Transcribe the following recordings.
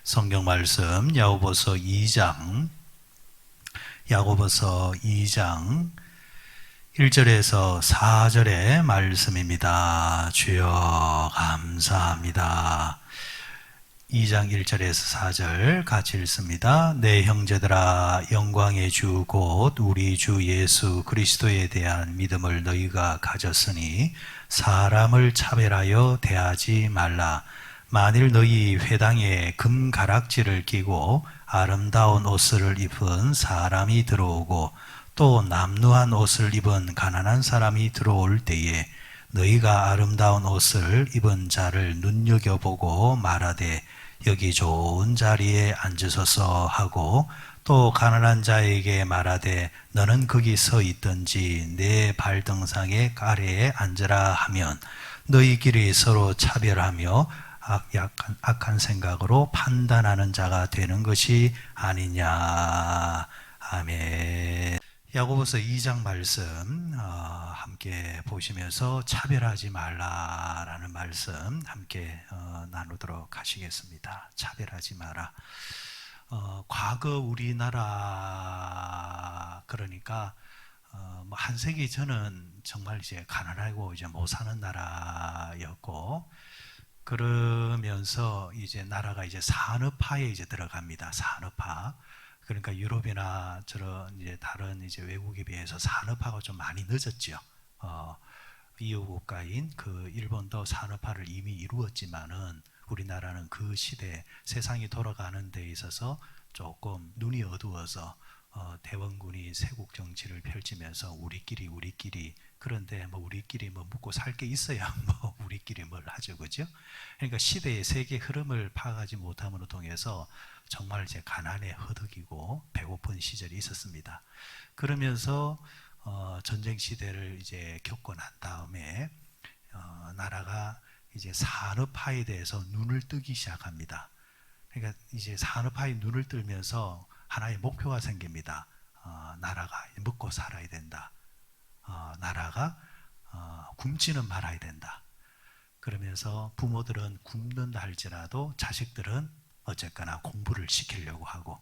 성경 말씀 야고보서 2장 1절에서 4절의 말씀입니다. 주여 감사합니다. 2장 1절에서 4절 같이 읽습니다. 내 형제들아, 영광의 주 곧 우리 주 예수 그리스도에 대한 믿음을 너희가 가졌으니 사람을 차별하여 대하지 말라. 만일 너희 회당에 금가락지를 끼고 아름다운 옷을 입은 사람이 들어오고 또 남루한 옷을 입은 가난한 사람이 들어올 때에 너희가 아름다운 옷을 입은 자를 눈여겨보고 말하되 여기 좋은 자리에 앉으소서 하고 또 가난한 자에게 말하되 너는 거기 서 있든지 내 발등상의 아래에 앉으라 하면 너희끼리 서로 차별하며 악한 생각으로 판단하는 자가 되는 것이 아니냐. 아멘. 야고보서 2장 말씀 함께 보시면서 차별하지 말라라는 말씀 함께 나누도록 하시겠습니다. 차별하지 마라. 과거 우리나라 그러니까 한 세기 전은 정말 이제 가난하고 이제 못 사는 나라였고, 그러면서 이제 나라가 이제 산업화에 이제 들어갑니다. 산업화. 그러니까 유럽이나 저런 이제 다른 이제 외국에 비해서 산업화가 좀 많이 늦었죠. 이웃 국가인 그 일본도 산업화를 이미 이루었지만은 우리나라는 그 시대 세상이 돌아가는 데 있어서 조금 눈이 어두워서 대원군이 세국 정치를 펼치면서 우리끼리 그런데 뭐 우리끼리 뭐 묵고 살 게 있어야 뭐 우리끼리 뭘 하죠, 그죠? 그러니까 시대의 세계 흐름을 파악하지 못함으로 통해서 정말 이제 가난에 허덕이고 배고픈 시절이 있었습니다. 그러면서 전쟁 시대를 이제 겪고 난 다음에 나라가 이제 산업화에 대해서 눈을 뜨기 시작합니다. 그러니까 이제 산업화에 눈을 뜨면서 하나의 목표가 생깁니다. 나라가 먹고 살아야 된다. 나라가 굶지는 말아야 된다. 그러면서 부모들은 굶는다 할지라도 자식들은 어쨌거나 공부를 시키려고 하고,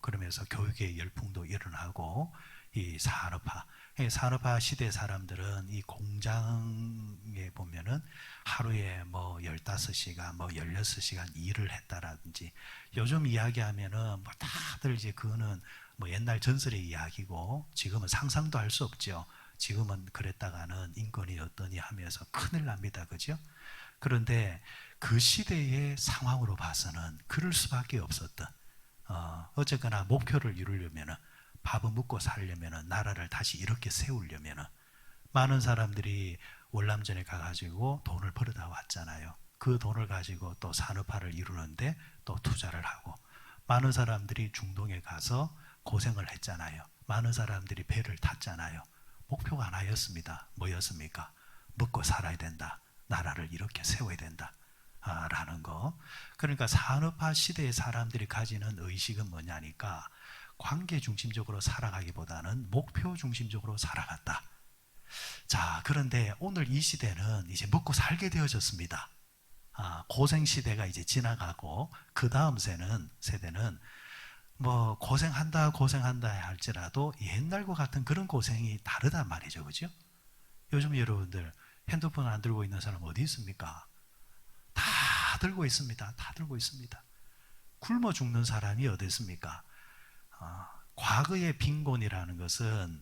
그러면서 교육의 열풍도 일어나고, 이 산업화 시대 사람들은 이 공장에 보면은 하루에 뭐 15시간, 뭐 16시간 일을 했다라든지, 요즘 이야기하면은 뭐 다들 이제 그거는 뭐 옛날 전설의 이야기고 지금은 상상도 할 수 없죠. 지금은 그랬다가는 인권이 어떠니 하면서 큰일 납니다. 그죠? 그런데 그 시대의 상황으로 봐서는 그럴 수밖에 없었던, 어쨌거나 목표를 이루려면은 밥을 먹고 살려면은 나라를 다시 이렇게 세우려면은 많은 사람들이 월남전에 가가지고 돈을 벌어다 왔잖아요. 그 돈을 가지고 또 산업화를 이루는데 또 투자를 하고, 많은 사람들이 중동에 가서 고생을 했잖아요. 많은 사람들이 배를 탔잖아요. 목표가 하나였습니다. 뭐였습니까? 먹고 살아야 된다. 나라를 이렇게 세워야 된다. 라는 거. 그러니까 산업화 시대의 사람들이 가지는 의식은 뭐냐니까 관계 중심적으로 살아가기보다는 목표 중심적으로 살아갔다. 자, 그런데 오늘 이 시대는 이제 먹고 살게 되어졌습니다. 고생 시대가 이제 지나가고 그 다음 세대는 뭐 고생한다 할지라도 옛날과 같은 그런 고생이 다르단 말이죠. 그죠? 요즘 여러분들 핸드폰 안 들고 있는 사람 어디 있습니까? 다 들고 있습니다. 다 들고 있습니다. 굶어 죽는 사람이 어디 있습니까? 과거의 빈곤이라는 것은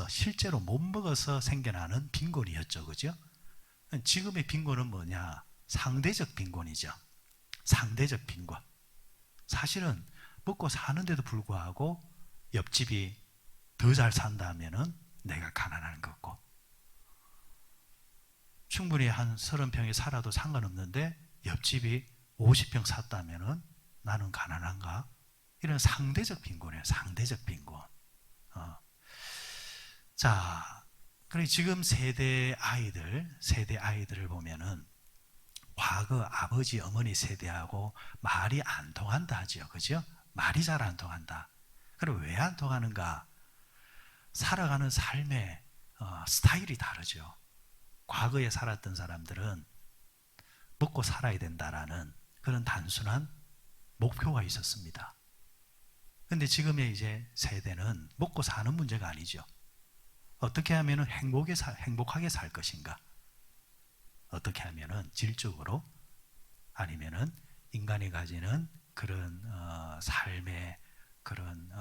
실제로 못 먹어서 생겨나는 빈곤이었죠. 그죠? 지금의 빈곤은 뭐냐? 상대적 빈곤이죠. 상대적 빈곤. 사실은 먹고 사는데도 불구하고 옆집이 더 잘 산다면은 내가 가난한 거고, 충분히 한 30평에 살아도 상관없는데 옆집이 50평 샀다면은 나는 가난한가? 이런 상대적 빈곤이에요. 상대적 빈곤. 자, 그래 지금 세대 아이들을 보면은 과거 아버지 어머니 세대하고 말이 안 통한다 하죠. 그죠? 말이 잘 안 통한다. 그럼 왜 안 통하는가? 살아가는 삶의 스타일이 다르죠. 과거에 살았던 사람들은 먹고 살아야 된다라는 그런 단순한 목표가 있었습니다. 근데 지금의 이제 세대는 먹고 사는 문제가 아니죠. 어떻게 하면 행복하게 살 것인가? 어떻게 하면 질적으로 아니면은 인간이 가지는 그런 삶의 그런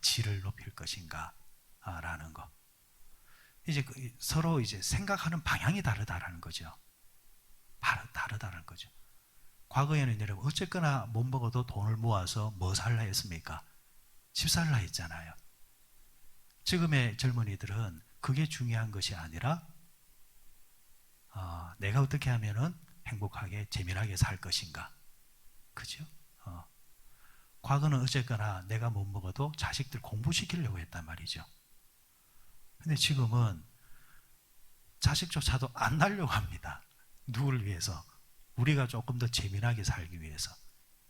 질을 높일 것인가 라는 거. 이제 서로 이제 생각하는 방향이 다르다라는 거죠. 다르다는 거죠. 과거에는 여러분 어쨌거나 못 먹어도 돈을 모아서 뭐 살라 했습니까? 집 살라 했잖아요. 지금의 젊은이들은 그게 중요한 것이 아니라 내가 어떻게 하면은 행복하게 재미나게 살 것인가. 그죠? 과거는 어쨌거나 내가 못 먹어도 자식들 공부시키려고 했단 말이죠. 근데 지금은 자식조차도 안 낳으려고 합니다. 누구를 위해서? 우리가 조금 더 재미나게 살기 위해서.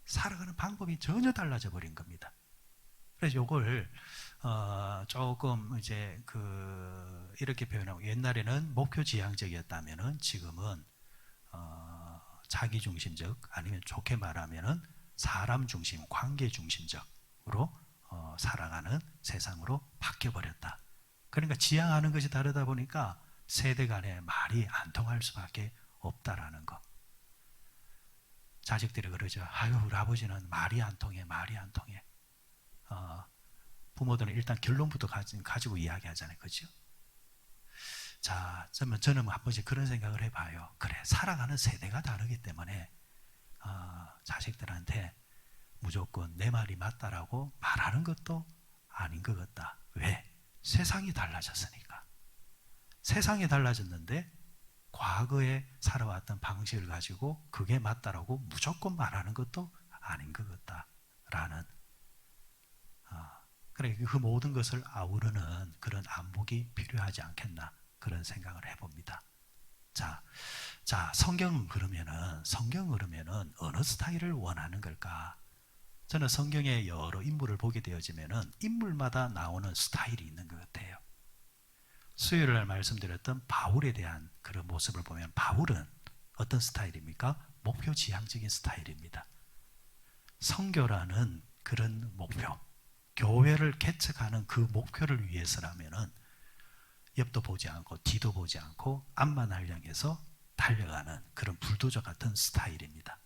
살아가는 방법이 전혀 달라져 버린 겁니다. 그래서 이걸 조금 이제 이렇게 표현하고, 옛날에는 목표지향적이었다면은 지금은 자기중심적, 아니면 좋게 말하면은 사람 중심, 관계 중심적으로 살아가는 세상으로 바뀌어 버렸다. 그러니까 지향하는 것이 다르다 보니까 세대 간에 말이 안 통할 수밖에 없다라는 거. 자식들이 그러죠. 아유, 우리 아버지는 말이 안 통해, 말이 안 통해. 부모들은 일단 결론부터 가지고 이야기하잖아요. 그죠? 자, 저는 한 번씩 그런 생각을 해봐요. 그래, 살아가는 세대가 다르기 때문에 자식들한테 무조건 내 말이 맞다라고 말하는 것도 아닌 것 같다. 왜? 세상이 달라졌으니까. 세상이 달라졌는데 과거에 살아왔던 방식을 가지고 그게 맞다라고 무조건 말하는 것도 아닌 것 같다라는, 그러니까 그 모든 것을 아우르는 그런 안목이 필요하지 않겠나, 그런 생각을 해봅니다. 자, 성경은 그러면은 어느 스타일을 원하는 걸까? 저는 성경의 여러 인물을 보게 되어지면은 인물마다 나오는 스타일이 있는 것 같아요. 수요일 날 말씀드렸던 바울에 대한 그런 모습을 보면, 바울은 어떤 스타일입니까? 목표 지향적인 스타일입니다. 선교라는 그런 목표, 교회를 개척하는 그 목표를 위해서라면은 옆도 보지 않고 뒤도 보지 않고 앞만 향해서 달려가는 그런 불도저 같은 스타일입니다.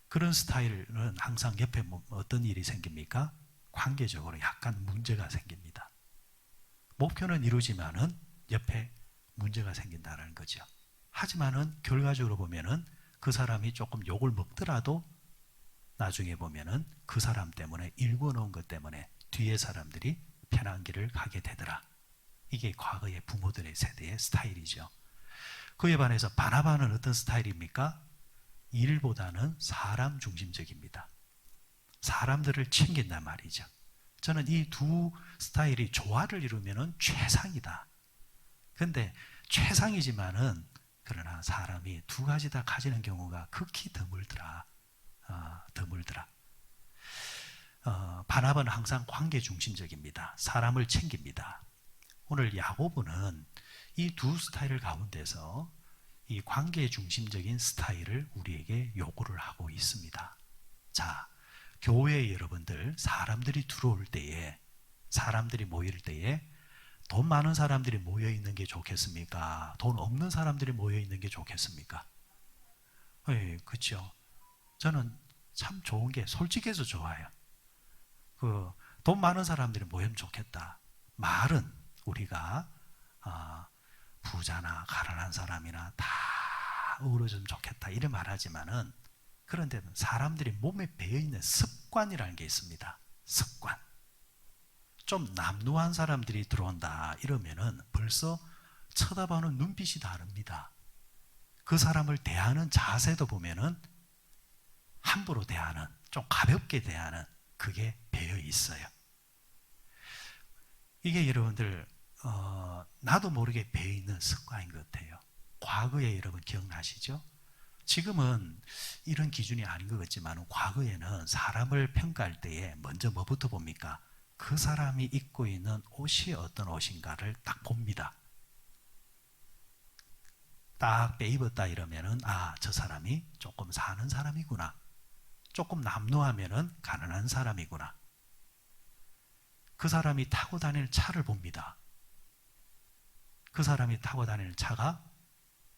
그런 스타일은 항상 옆에 어떤 일이 생깁니까? 관계적으로 약간 문제가 생깁니다. 목표는 이루지만은 옆에 문제가 생긴다는 거죠. 하지만은 결과적으로 보면은 그 사람이 조금 욕을 먹더라도 나중에 보면은 그 사람 때문에 일궈놓은 것 때문에 뒤에 사람들이 편한 길을 가게 되더라. 이게 과거의 부모들의 세대의 스타일이죠. 그에 반해서 바나바는 어떤 스타일입니까? 일보다는 사람 중심적입니다. 사람들을 챙긴단 말이죠. 저는 이 두 스타일이 조화를 이루면 최상이다. 근데 최상이지만은 그러나 사람이 두 가지 다 가지는 경우가 극히 드물더라. 바나바는 항상 관계 중심적입니다. 사람을 챙깁니다. 오늘 야고보는 이 두 스타일 가운데서 이 관계 중심적인 스타일을 우리에게 요구를 하고 있습니다. 자, 교회에 여러분들, 사람들이 들어올 때에, 사람들이 모일 때에 돈 많은 사람들이 모여 있는 게 좋겠습니까? 돈 없는 사람들이 모여 있는 게 좋겠습니까? 네, 그렇죠. 저는 참 좋은 게 솔직해서 좋아요. 돈 많은 사람들이 모이면 좋겠다. 말은 우리가 부자나 가난한 사람이나 다 어우러지면 좋겠다 이래 말하지만은, 그런데 사람들이 몸에 배어있는 습관이라는 게 있습니다. 습관. 좀 남루한 사람들이 들어온다 이러면은 벌써 쳐다보는 눈빛이 다릅니다. 그 사람을 대하는 자세도 보면은 함부로 대하는, 좀 가볍게 대하는, 그게 배어 있어요. 이게 여러분들 나도 모르게 배어 있는 습관인 것 같아요. 과거에 여러분 기억나시죠? 지금은 이런 기준이 아닌 것 같지만 과거에는 사람을 평가할 때에 먼저 뭐부터 봅니까? 그 사람이 입고 있는 옷이 어떤 옷인가를 딱 봅니다. 딱 빼입었다 이러면은 저 사람이 조금 사는 사람이구나. 조금 남루하면은 가난한 사람이구나. 그 사람이 타고 다니는 차를 봅니다. 그 사람이 타고 다니는 차가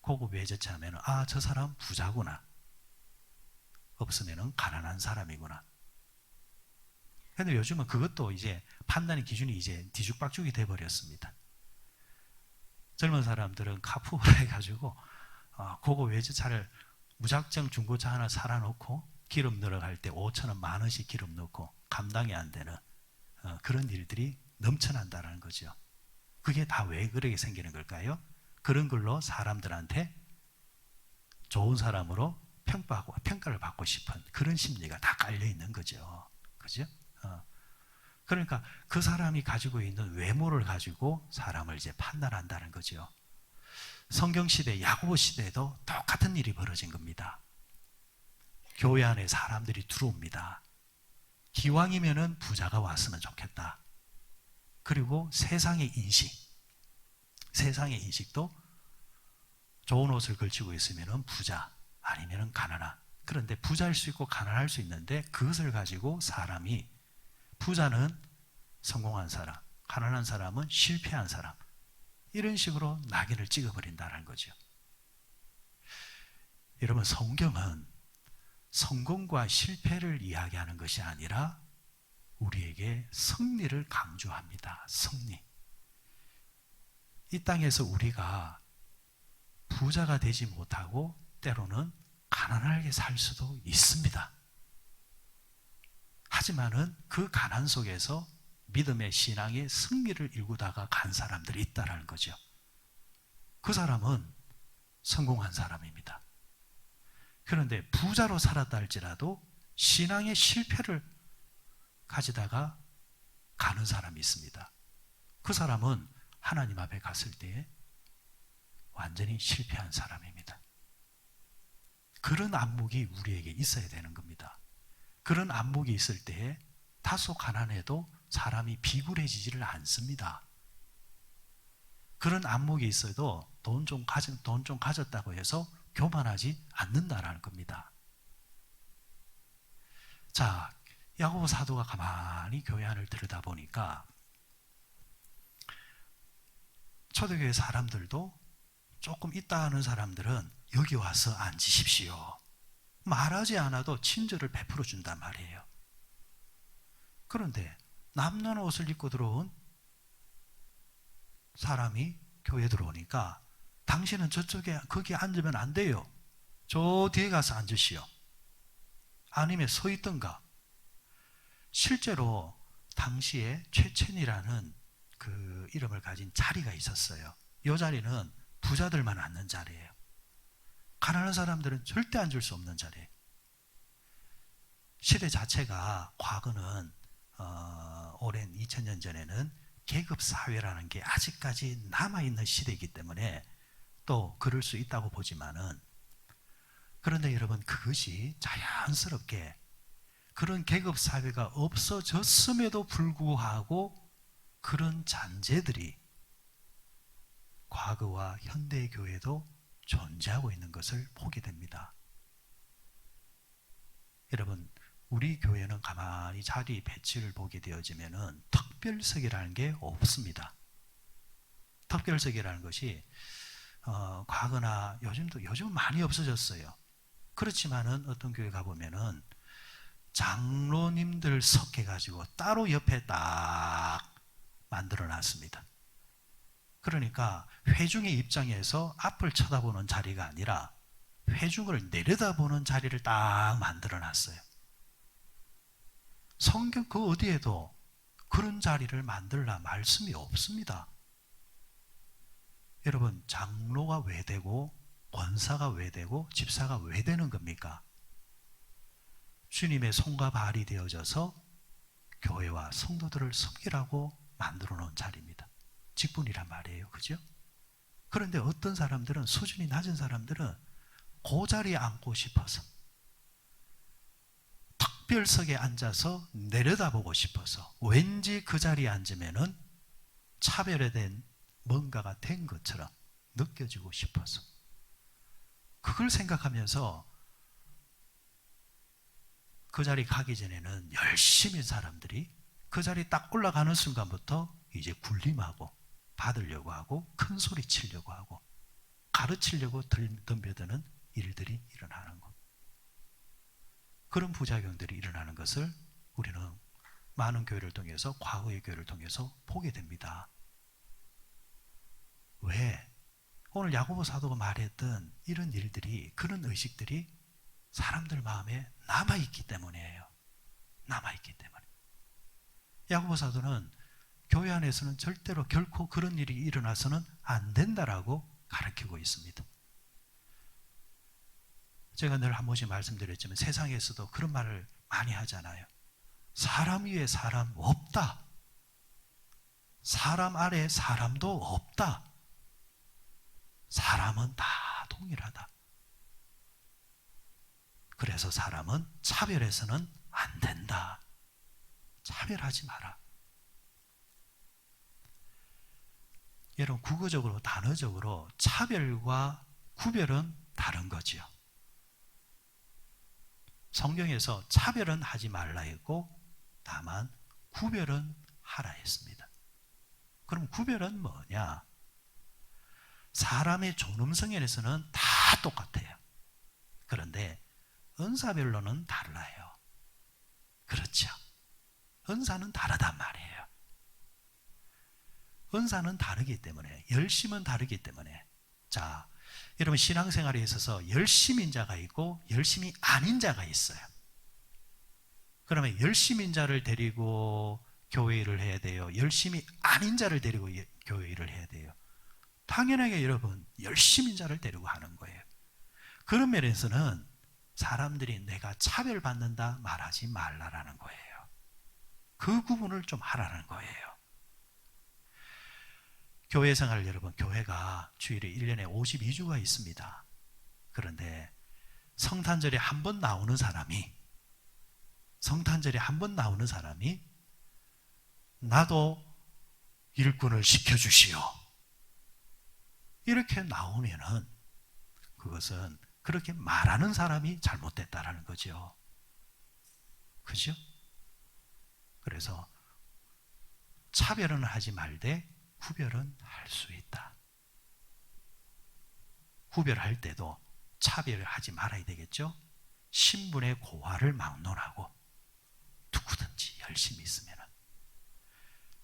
고급 외제차 하면은 저 사람 부자구나. 없으면은 가난한 사람이구나. 근데 요즘은 그것도 이제 판단의 기준이 이제 뒤죽박죽이 돼버렸습니다. 젊은 사람들은 카푸어라 해가지고 고급 외제차를 무작정 중고차 하나 살아놓고 기름 넣어갈 때 5,000원, 10,000원씩 기름 넣고 감당이 안 되는 그런 일들이 넘쳐난다는 거죠. 그게 다 왜 그렇게 생기는 걸까요? 그런 걸로 사람들한테 좋은 사람으로 평가를 받고 싶은 그런 심리가 다 깔려 있는 거죠. 그죠? 그러니까 그 사람이 가지고 있는 외모를 가지고 사람을 이제 판단한다는 거죠. 성경시대, 야고보 시대에도 똑같은 일이 벌어진 겁니다. 교회 안에 사람들이 들어옵니다. 기왕이면은 부자가 왔으면 좋겠다. 그리고 세상의 인식도 좋은 옷을 걸치고 있으면은 부자, 아니면은 가난한. 그런데 부자일 수 있고 가난할 수 있는데 그것을 가지고 사람이 부자는 성공한 사람, 가난한 사람은 실패한 사람, 이런 식으로 낙인을 찍어버린다는 거죠. 여러분, 성경은 성공과 실패를 이야기하는 것이 아니라 우리에게 승리를 강조합니다. 승리. 이 땅에서 우리가 부자가 되지 못하고 때로는 가난하게 살 수도 있습니다. 하지만은 그 가난 속에서 믿음의 신앙의 승리를 일구다가 간 사람들이 있다는 거죠. 그 사람은 성공한 사람입니다. 그런데 부자로 살았다 할지라도 신앙의 실패를 가지다가 가는 사람이 있습니다. 그 사람은 하나님 앞에 갔을 때에 완전히 실패한 사람입니다. 그런 안목이 우리에게 있어야 되는 겁니다. 그런 안목이 있을 때에 다소 가난해도 사람이 비굴해지지를 않습니다. 그런 안목이 있어도 돈 좀 가졌다고 해서 교만하지 않는다라는 겁니다. 자, 야고보 사도가 가만히 교회 안을 들여다보니까 초대교회 사람들도 조금 있다 하는 사람들은 여기 와서 앉으십시오. 말하지 않아도 친절을 베풀어 준단 말이에요. 그런데 남는 옷을 입고 들어온 사람이 교회에 들어오니까 당신은 저쪽에 거기 앉으면 안 돼요. 저 뒤에 가서 앉으시오. 아니면 서 있던가. 실제로 당시에 최첸이라는 그 이름을 가진 자리가 있었어요. 이 자리는 부자들만 앉는 자리예요. 가난한 사람들은 절대 앉을 수 없는 자리예요. 시대 자체가 과거는 오랜 2000년 전에는 계급사회라는 게 아직까지 남아있는 시대이기 때문에 또 그럴 수 있다고 보지만은, 그런데 여러분, 그것이 자연스럽게 그런 계급사회가 없어졌음에도 불구하고 그런 잔재들이 과거와 현대교회도 존재하고 있는 것을 보게 됩니다. 여러분, 우리 교회는 가만히 자리 배치를 보게 되어지면은 특별석이라는 게 없습니다. 특별석이라는 것이 과거나 요즘 많이 없어졌어요. 그렇지만은 어떤 교회 가보면은 장로님들 석해가지고 따로 옆에 딱 만들어 놨습니다. 그러니까 회중의 입장에서 앞을 쳐다보는 자리가 아니라 회중을 내려다보는 자리를 딱 만들어 놨어요. 성경 그 어디에도 그런 자리를 만들라 말씀이 없습니다. 여러분, 장로가 왜 되고 권사가 왜 되고 집사가 왜 되는 겁니까? 주님의 손과 발이 되어져서 교회와 성도들을 섬기라고 만들어 놓은 자리입니다. 직분이란 말이에요. 그죠? 그런데 어떤 사람들은, 수준이 낮은 사람들은 그 자리에 앉고 싶어서, 특별석에 앉아서 내려다보고 싶어서, 왠지 그 자리에 앉으면은 차별화된 뭔가가 된 것처럼 느껴지고 싶어서 그걸 생각하면서 그 자리 가기 전에는 열심히 사람들이 그 자리 딱 올라가는 순간부터 이제 군림하고 받으려고 하고 큰 소리 치려고 하고 가르치려고 덤벼드는 일들이 일어나는 것. 그런 부작용들이 일어나는 것을 우리는 많은 교회를 통해서, 과거의 교회를 통해서 보게 됩니다. 왜? 오늘 야고보 사도가 말했던 이런 일들이, 그런 의식들이 사람들 마음에 남아있기 때문이에요. 남아있기 때문에. 야고보 사도는 교회 안에서는 절대로 결코 그런 일이 일어나서는 안 된다라고 가르치고 있습니다. 제가 늘 한 번씩 말씀드렸지만 세상에서도 그런 말을 많이 하잖아요. 사람 위에 사람 없다. 사람 아래 사람도 없다. 사람은 다 동일하다. 그래서 사람은 차별해서는 안 된다. 차별하지 마라. 여러분, 국어적으로, 단어적으로 차별과 구별은 다른 거지요. 성경에서 차별은 하지 말라 했고 다만 구별은 하라 했습니다. 그럼 구별은 뭐냐? 사람의 존엄성에서는 다 똑같아요. 그런데 은사별로는 달라요. 그렇죠. 은사는 다르단 말이에요. 은사는 다르기 때문에, 열심은 다르기 때문에. 자, 여러분, 신앙생활에 있어서 열심인 자가 있고 열심이 아닌 자가 있어요. 그러면 열심인 자를 데리고 교회 일을 해야 돼요? 열심히 아닌 자를 데리고 교회 일을 해야 돼요? 당연하게 여러분, 열심인 자를 데리고 하는 거예요. 그런 면에서는 사람들이 내가 차별받는다 말하지 말라라는 거예요. 그 구분을 좀 하라는 거예요. 교회 생활, 여러분, 교회가 주일에 1년에 52주가 있습니다. 그런데 성탄절에 한 번 나오는 사람이, 나도 일꾼을 시켜주시오, 이렇게 나오면은 그것은 그렇게 말하는 사람이 잘못됐다라는 거죠. 그죠? 그래서 차별은 하지 말되 구별은 할 수 있다. 구별할 때도 차별을 하지 말아야 되겠죠? 신분의 고하를 막론하고 누구든지 열심히 있으면,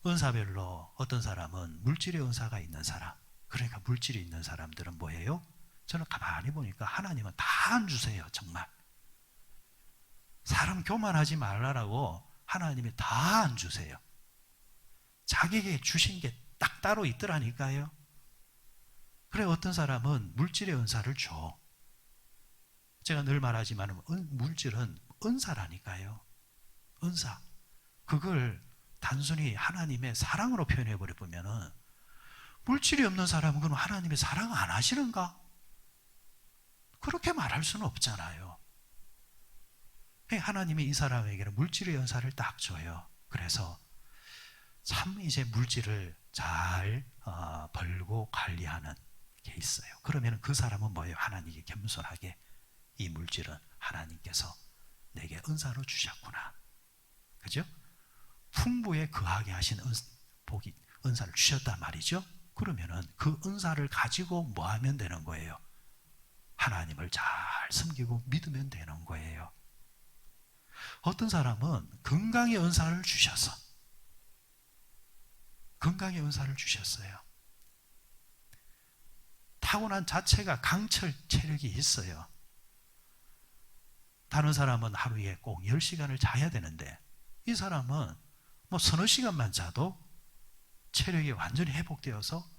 은사별로 어떤 사람은 물질의 은사가 있는 사람, 그러니까 물질이 있는 사람들은 뭐예요? 저는 가만히 보니까 하나님은 다 안 주세요. 정말 사람 교만하지 말라라고 하나님이 다 안 주세요. 자기에게 주신 게 딱 따로 있더라니까요. 그래, 어떤 사람은 물질의 은사를 줘. 제가 늘 말하지만 물질은 은사라니까요. 은사. 그걸 단순히 하나님의 사랑으로 표현해버려 보면은, 물질이 없는 사람은 그럼 하나님의 사랑 안 하시는가? 그렇게 말할 수는 없잖아요. 하나님이 이 사람에게는 물질의 은사를 딱 줘요. 그래서 참 이제 물질을 잘 벌고 관리하는 게 있어요. 그러면 그 사람은 뭐예요? 하나님께 겸손하게, 이 물질은 하나님께서 내게 은사로 주셨구나. 그죠? 풍부에 거하게 하신 은사를 주셨단 말이죠. 그러면은 그 은사를 가지고 뭐 하면 되는 거예요? 하나님을 잘 섬기고 믿으면 되는 거예요. 어떤 사람은 건강의 은사를 주셔서, 건강의 은사를 주셨어요. 타고난 자체가 강철 체력이 있어요. 다른 사람은 하루에 꼭 10시간을 자야 되는데 이 사람은 뭐 서너 시간만 자도 체력이 완전히 회복되어서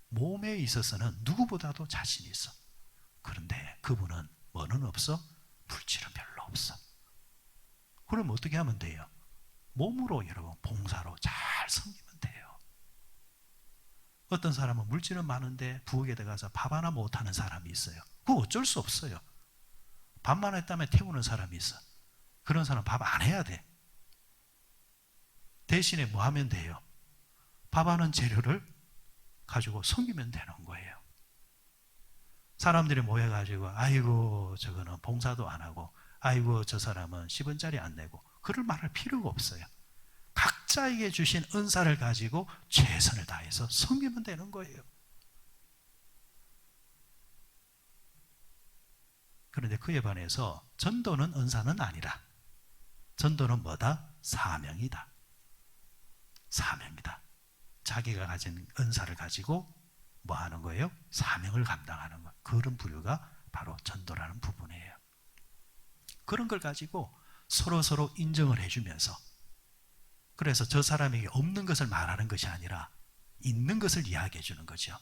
몸에 있어서는 누구보다도 자신이 있어. 그런데 그분은 뭐는 없어? 물질은 별로 없어. 그럼 어떻게 하면 돼요? 몸으로, 여러분, 봉사로 잘 섬기면 돼요. 어떤 사람은 물질은 많은데 부엌에 들어가서 밥 하나 못하는 사람이 있어요. 그거 어쩔 수 없어요. 밥만 했다면 태우는 사람이 있어. 그런 사람 밥 안 해야 돼. 대신에 뭐 하면 돼요? 밥하는 재료를 가지고 섬기면 되는 거예요. 사람들이 모여가지고 아이고 저거는 봉사도 안 하고 아이고 저 사람은 10원짜리 안 내고 그럴 말할 필요가 없어요. 각자에게 주신 은사를 가지고 최선을 다해서 섬기면 되는 거예요. 그런데 그에 반해서 전도는 은사는 아니라 전도는 뭐다? 사명이다. 사명이다. 자기가 가진 은사를 가지고 뭐 하는 거예요? 사명을 감당하는 것. 그런 부류가 바로 전도라는 부분이에요. 그런 걸 가지고 서로 인정을 해주면서, 그래서 저 사람에게 없는 것을 말하는 것이 아니라 있는 것을 이야기해 주는 거죠.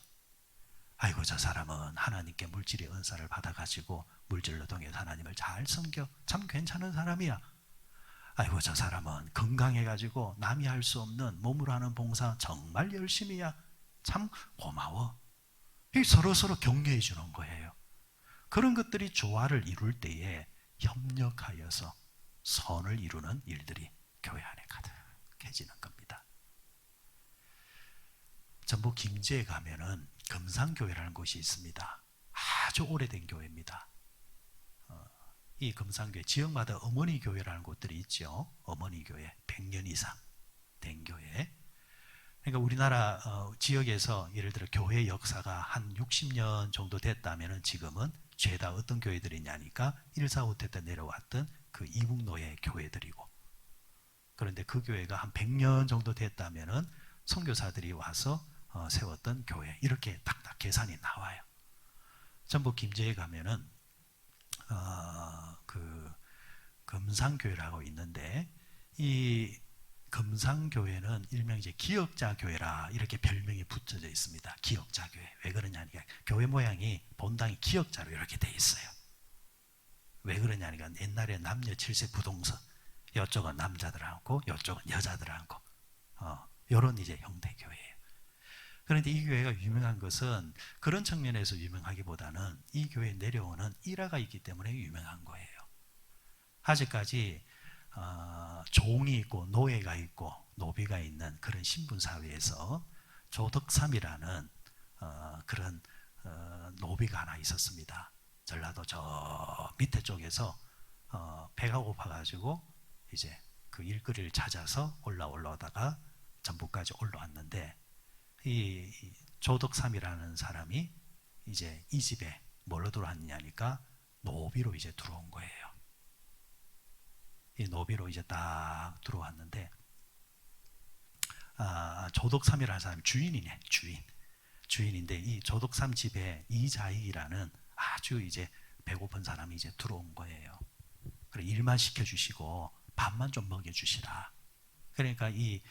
아이고 저 사람은 하나님께 물질의 은사를 받아가지고 물질로 통해서 하나님을 잘 섬겨 참 괜찮은 사람이야. 아이고 저 사람은 건강해가지고 남이 할 수 없는 몸으로 하는 봉사 정말 열심히야. 참 고마워. 서로 격려해 주는 거예요. 그런 것들이 조화를 이룰 때에 협력하여서 선을 이루는 일들이 교회 안에 가득해지는 겁니다. 전북 김제에 가면은 금산교회라는 곳이 있습니다. 아주 오래된 교회입니다. 이 금산교회 지역마다 어머니 교회라는 곳들이 있죠. 어머니 교회 100년 이상 된 교회. 그러니까 우리나라 지역에서 예를 들어 교회 역사가 한 60년 정도 됐다면 지금은 죄다 어떤 교회들이 있냐니까 1, 4, 5태 때 내려왔던 그 이북노예 교회들이고, 그런데 그 교회가 한 100년 정도 됐다면 선교사들이 와서 세웠던 교회, 이렇게 딱딱 계산이 나와요. 전북 김제에 가면은 그 금산교회라고 있는데, 이 금산교회는 일명 이제 기역자 교회라 이렇게 별명이 붙여져 있습니다. 기역자 교회. 왜 그러냐니까 교회 모양이 본당이 기역자로 이렇게 돼 있어요. 왜 그러냐니까 옛날에 남녀 7세 부동석, 이쪽은 남자들 앉고 이쪽은 여자들 앉고 이런 이제 형태 교회예요. 그런데 이 교회가 유명한 것은 그런 측면에서 유명하기보다는 이 교회에 내려오는 일화가 있기 때문에 유명한 거예요. 아직까지 종이 있고 노예가 있고 노비가 있는 그런 신분사회에서 조덕삼이라는 그런 노비가 하나 있었습니다. 전라도 저 밑에 쪽에서 배가 고파가지고 이제 그 일거리를 찾아서 올라오다가 전북까지 올라왔는데, 이 조덕삼이라는 사람이 이제 이 집에 뭘로 들어왔냐니까 노비로 이제 들어온 거예요. 이 노비로 이제 딱 들어왔는데, 조덕삼이라는 사람이 주인이네, 주인인데 이 조덕삼 집에 이자익이라는 아주 이제 배고픈 사람이 이제 들어온 거예요. 그래 일만 시켜주시고 밥만 좀 먹여주시라. 그러니까 이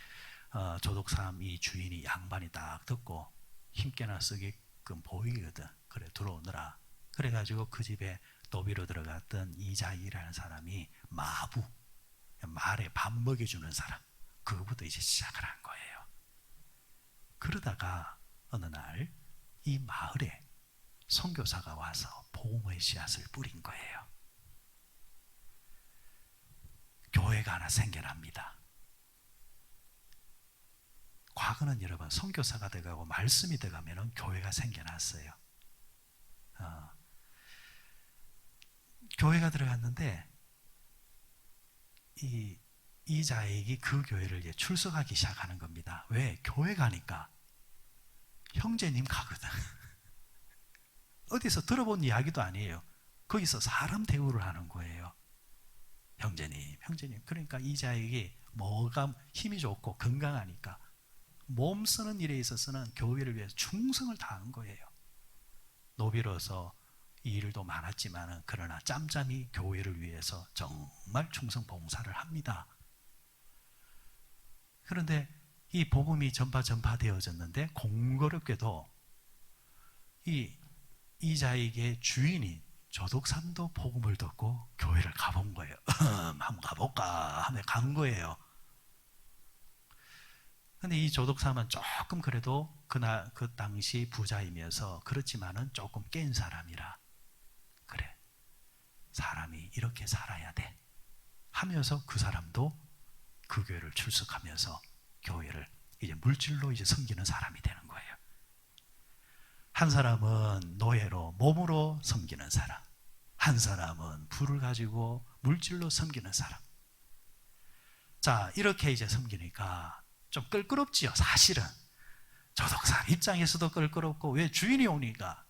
조덕삼 이 주인이 양반이 딱 듣고 힘께나 쓰게끔 보이거든. 그래 들어오느라. 그래가지고 그 집에 노비로 들어갔던 이자익이라는 사람이 마부, 말에 밥 먹여주는 사람, 그거부터 이제 시작을 한 거예요. 그러다가 어느 날 이 마을에 선교사가 와서 복음의 씨앗을 뿌린 거예요. 교회가 하나 생겨납니다. 과거는 여러분 선교사가 돼가고 말씀이 돼가면 교회가 생겨났어요. 교회가 들어갔는데 이 자익이 그 교회를 이제 출석하기 시작하는 겁니다. 왜? 교회 가니까 형제님 가거든. 어디서 들어본 이야기도 아니에요. 거기서 사람 대우를 하는 거예요. 형제님. 그러니까 이 자익이 뭐가 힘이 좋고 건강하니까 몸 쓰는 일에 있어서는 교회를 위해서 충성을 다한 거예요. 노비로서 이 일도 많았지만 그러나 짬짬이 교회를 위해서 정말 충성 봉사를 합니다. 그런데 이 복음이 전파되어졌는데 공교롭게도 이자익의 주인이 조덕삼도 복음을 듣고 교회를 가본 거예요. 한번 가볼까 하며 간 거예요. 근데 이 조덕삼은 조금 그래도 그 당시 부자이면서 그렇지만은 조금 깬 사람이라, 그래 사람이 이렇게 살아야 돼 하면서 그 사람도 그 교회를 출석하면서 교회를 이제 물질로 이제 섬기는 사람이 되는 거예요. 한 사람은 노예로 몸으로 섬기는 사람, 한 사람은 불을 가지고 물질로 섬기는 사람. 자, 이렇게 이제 섬기니까 좀 껄끄럽지요, 사실은. 저독사 입장에서도 껄끄럽고, 왜 주인이 오니까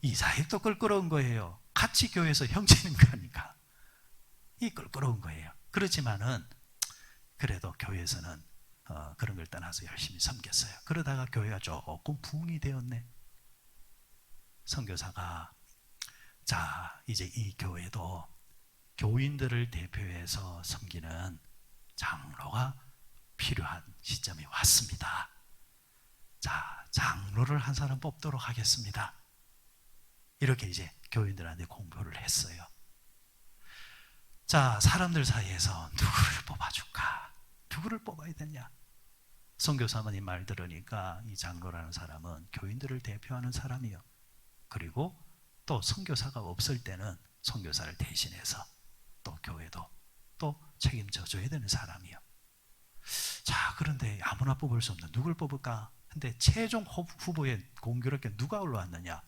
이사익도 껄끄러운 거예요. 같이 교회에서 형제인 거니까 이 껄끄러운 거예요. 그렇지만은 그래도 교회에서는 그런 걸 떠나서 열심히 섬겼어요. 그러다가 교회가 조금 부흥이 되었네. 선교사가 자, 이제 이 교회도 교인들을 대표해서 섬기는 장로가 필요한 시점이 왔습니다. 자, 장로를 한 사람 뽑도록 하겠습니다. 이렇게 이제 교인들한테 공표를 했어요. 자, 사람들 사이에서 누구를 뽑아줄까? 누구를 뽑아야 되냐? 선교사모님 말 들으니까 이 장로라는 사람은 교인들을 대표하는 사람이요. 그리고 또 선교사가 없을 때는 선교사를 대신해서 또 교회도 또 책임져 줘야 되는 사람이요. 자, 그런데 아무나 뽑을 수 없는 누굴 뽑을까? 근데 최종 후보에 공교롭게 누가 올라왔느냐?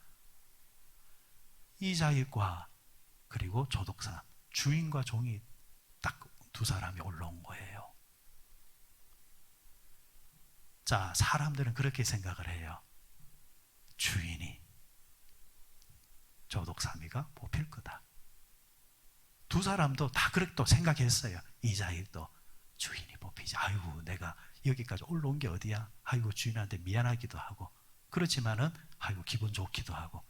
이자익과 그리고 조독사, 주인과 종이 딱 두 사람이 올라온 거예요. 자, 사람들은 그렇게 생각을 해요. 주인이 조독사미가 뽑힐 거다. 두 사람도 다 그렇게 또 생각했어요. 이자익도 주인이 뽑히지. 아이고, 내가 여기까지 올라온 게 어디야? 아이고, 주인한테 미안하기도 하고, 그렇지만은 아이고, 기분 좋기도 하고.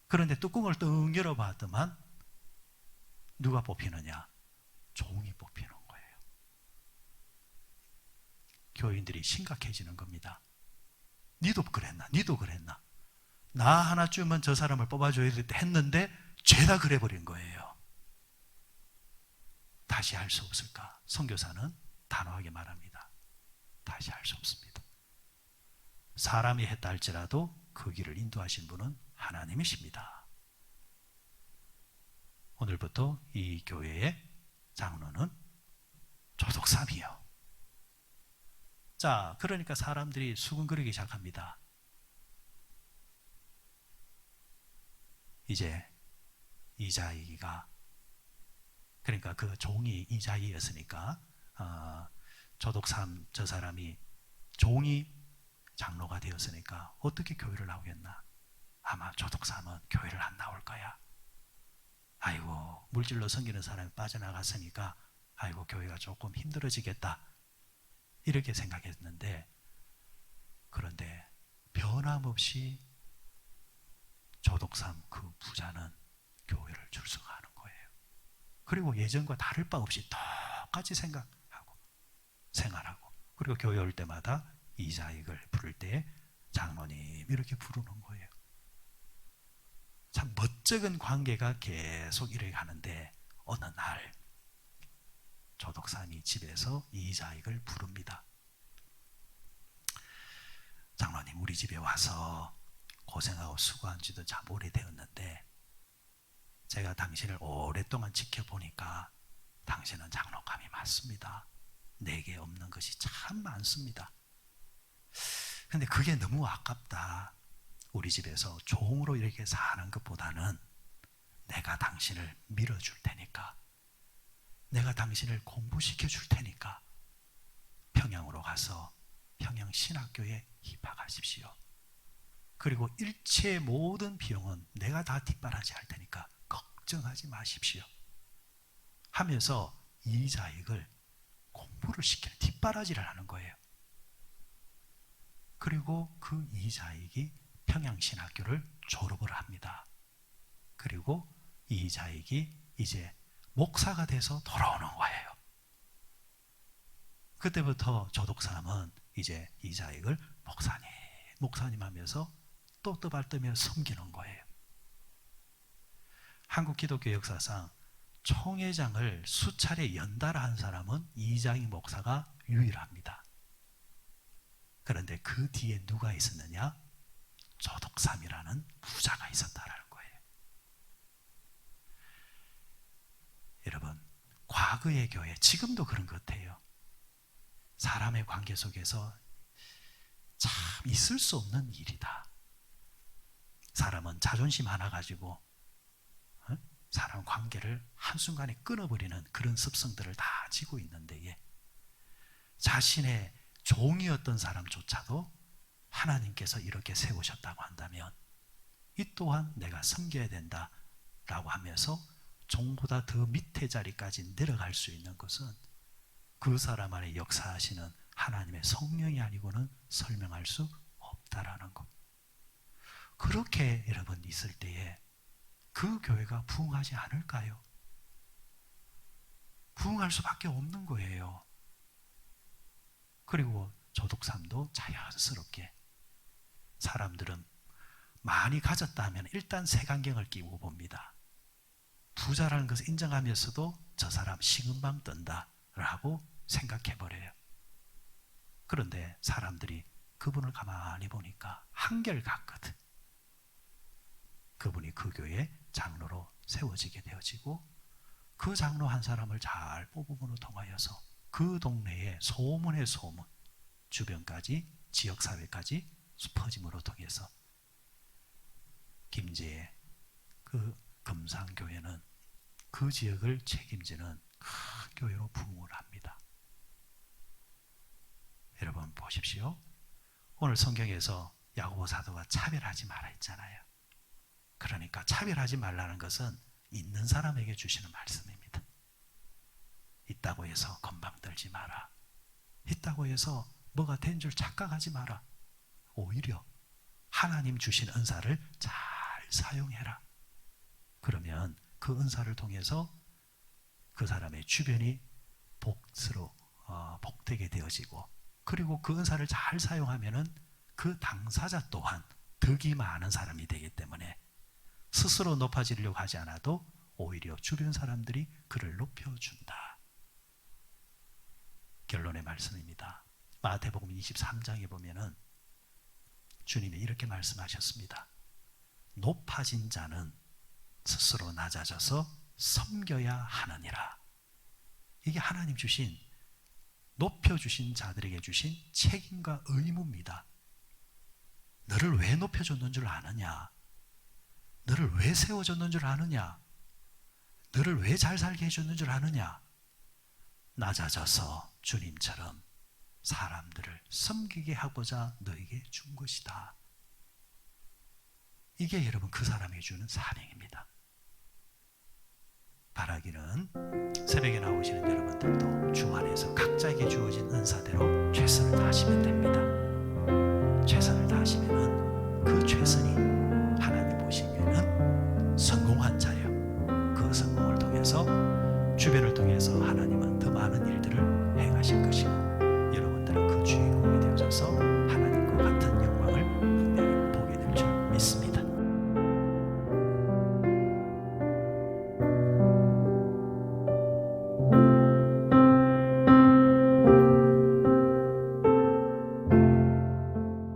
그런데 뚜껑을 뜬 열어봤더만 누가 뽑히느냐? 종이 뽑히는 거예요. 교인들이 심각해지는 겁니다. 니도 그랬나? 니도 그랬나? 나 하나쯤은 저 사람을 뽑아줘야 했는데 죄다 그래버린 거예요. 다시 할 수 없을까? 선교사는 단호하게 말합니다. 다시 할 수 없습니다. 사람이 했다 할지라도 그 길을 인도하신 분은 하나님이십니다. 오늘부터 이 교회의 장로는 조독삼이요. 자, 그러니까 사람들이 수근거리기 시작합니다. 이제 이자이가, 그러니까 그 종이 이자이였으니까 조독삼 저 사람이 종이 장로가 되었으니까 어떻게 교회를 나오겠나? 아마 조독삼은 교회를 안 나올 거야. 아이고, 물질로 섬기는 사람이 빠져나갔으니까 아이고, 교회가 조금 힘들어지겠다, 이렇게 생각했는데, 그런데 변함없이 조독삼 그 부자는 교회를 출석하는 거예요. 그리고 예전과 다를 바 없이 똑같이 생각하고 생활하고, 그리고 교회 올 때마다 이자익을 부를 때 장로님 이렇게 부르는 거예요. 참 멋쩍은 관계가 계속 이렇게 가는데, 어느 날 조독삼이 집에서 이자익을 부릅니다. 장로님, 우리 집에 와서 고생하고 수고한 지도 참 오래되었는데 제가 당신을 오랫동안 지켜보니까 당신은 장로감이 맞습니다. 내게 없는 것이 참 많습니다. 근데 그게 너무 아깝다. 우리 집에서 종으로 이렇게 사는 것보다는 내가 당신을 밀어줄 테니까, 내가 당신을 공부시켜 줄 테니까 평양으로 가서 평양신학교에 입학하십시오. 그리고 일체 모든 비용은 내가 다 뒷바라지 할 테니까 걱정하지 마십시오 하면서 이자익을 공부를 시키는, 뒷바라지를 하는 거예요. 그리고 그 이자익이 평양신학교를 졸업을 합니다. 그리고 이자익이 이제 목사가 돼서 돌아오는 거예요. 그때부터 조독삼은 이제 이자익을 목사님 하면서 또 떠받들며 섬기는 거예요. 한국 기독교 역사상 총회장을 수차례 연달아 한 사람은 이자익 목사가 유일합니다. 그런데 그 뒤에 누가 있었느냐? 조독삼이라는 부자가 있었다라는 거예요. 여러분, 과거의 교회, 지금도 그런 것 같아요. 사람의 관계 속에서 참 있을 수 없는 일이다. 사람은 자존심 하나 가지고 사람 관계를 한순간에 끊어버리는 그런 습성들을 다 지고 있는데, 자신의 종이었던 사람조차도 하나님께서 이렇게 세우셨다고 한다면 이 또한 내가 섬겨야 된다라고 하면서 종보다 더 밑에 자리까지 내려갈 수 있는 것은 그 사람 안에 역사하시는 하나님의 성령이 아니고는 설명할 수 없다라는 것. 그렇게 여러분 있을 때에 그 교회가 부흥하지 않을까요? 부흥할 수밖에 없는 거예요. 그리고 조독삼도 자연스럽게, 사람들은 많이 가졌다 하면 일단 색안경을 끼고 봅니다. 부자라는 것을 인정하면서도 저 사람 식은방 뜬다 라고 생각해버려요. 그런데 사람들이 그분을 가만히 보니까 한결같거든. 그분이 그 교회 장로로 세워지게 되어지고, 그 장로 한 사람을 잘 뽑음으로 통하여서 그 동네에 소문의 소문, 주변까지 지역사회까지 퍼짐으로 통해서 김제의 그 금산교회는 그 지역을 책임지는 큰 교회로 부흥을 합니다. 여러분 보십시오. 오늘 성경에서 야고보 사도가 차별하지 말라 했잖아요. 그러니까 차별하지 말라는 것은 있는 사람에게 주시는 말씀입니다. 있다고 해서 건방 떨지 마라. 있다고 해서 뭐가 된 줄 착각하지 마라. 오히려 하나님 주신 은사를 잘 사용해라. 그러면 그 은사를 통해서 그 사람의 주변이 복되게 되어지고, 그리고 그 은사를 잘 사용하면은 그 당사자 또한 덕이 많은 사람이 되기 때문에 스스로 높아지려고 하지 않아도 오히려 주변 사람들이 그를 높여준다. 결론의 말씀입니다. 마태복음 23장에 보면은 주님이 이렇게 말씀하셨습니다. 높아진 자는 스스로 낮아져서 섬겨야 하느니라. 이게 하나님 주신, 높여주신 자들에게 주신 책임과 의무입니다. 너를 왜 높여줬는 줄 아느냐? 너를 왜 세워줬는 줄 아느냐? 너를 왜 잘 살게 해줬는 줄 아느냐? 낮아져서 주님처럼 사람들을 섬기게 하고자 너에게 준 것이다. 이게 여러분 그 사람에게 주는 사명입니다. 바라기는 새벽에 나오시는 여러분들도 주 안에서 각자에게 주어진 은사대로 최선을 다하시면 됩니다. 최선을 다하시면 그 최선이